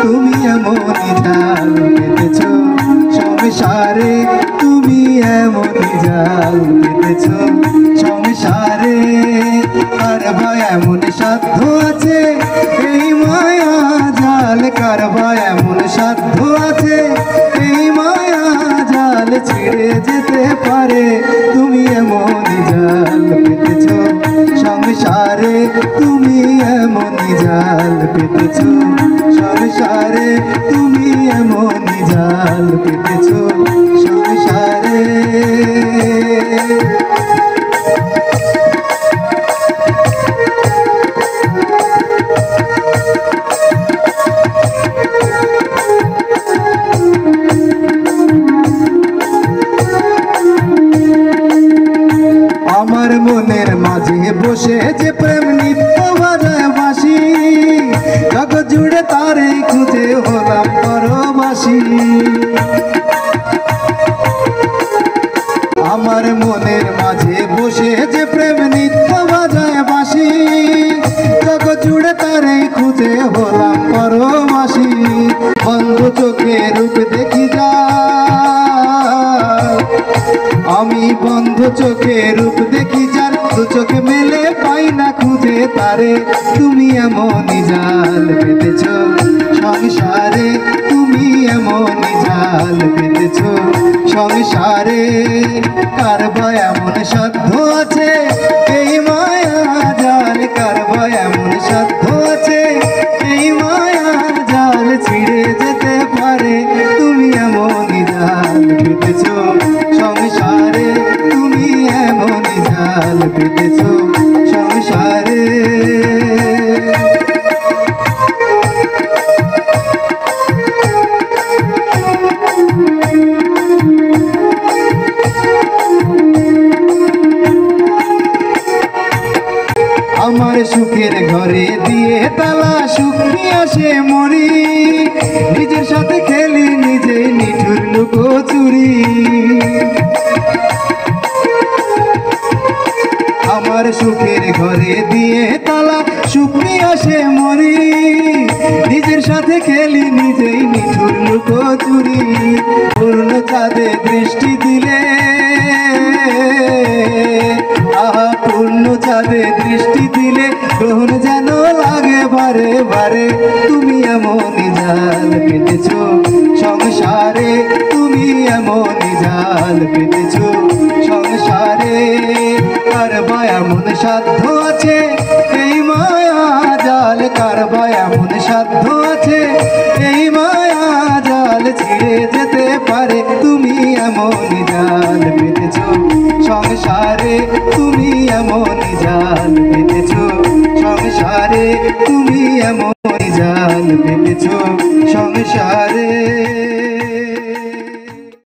তুমি এমনই জাল পেতেছ সংসারে, তুমি এমনই জাল পেতেছ সংসারে। কার বা এমন সাধ্য আছে এই মায়া জাল, কার বা এমন সাধ্য আছে এই মায়া জাল ছেড়ে যেতে পারে। তুমি এমনই জাল পেতেছ সংসারে, তুমি এমনই জাল পেতেছ সংসারে, তুমি এমনই জাল পেতেছ সংসারে। আমার মনের মাঝে বসে যে প্রেম নিত্য বাজায় বাঁশি, জগৎ জুড়ে তারে খুঁজে হলাম পরবাসী। আমার মনের মাঝে বসে যে প্রেম নিত্য বাজায় বাঁশি, জগৎ জুড়ে তারে খুঁজে হলাম পরবাসী। বন্ধ চোখে রূপ দেখি যা আমি, বন্ধ চোখে রূপ দেখি যার, দু চোখ মেলে পাই না খুঁজে তারে। তুমি এমনই জাল পেতেছ সংসারে, তুমি এমনই জাল পেতেছ সংসারে। কার বা এমন সাধ্য আছে এই মায়া জাল, কার বা এমন সাধ্য আছে এই মায়া জাল ছিঁড়ে যেতে পারে। তুমি এমনই জাল পেতেছ সংসারে, তুমি এমনই জাল পেতেছ সংসারে। আমার সুখের ঘরে দিয়ে তালা, সুখ নিয়ে আসে মরি, নিজের সাথে খেলি নিজে নিঠুর লুকোচুরি। আমার সুখের ঘরে দিয়ে তালা, সুখ নিয়ে আসে মরি, নিজের সাথে খেলি নিজেই নিঠুর লুকোচুরি। পূর্ণ চাঁদে দৃষ্টি দিলে, আহা পূর্ণ চাঁদে দৃষ্টি দিলে গ্রহণ যেন লাগে বারে বারে। তুমি এমনই জাল পেতেছ সংসারে, তুমি এমনই জাল পেতেছ সংসারে। কার বা এমন সাধ্য আছে এই মায়া জাল, কার বা এমন সাধ্য আছে এই মায়া জাল ছিঁড়ে যেতে পারে। তুমি এমনই জাল পেতেছ সংসারে, তুমি এমনই জাল পেতেছ সংসারে, তুমি এমনই জাল পেতেছ সংসারে।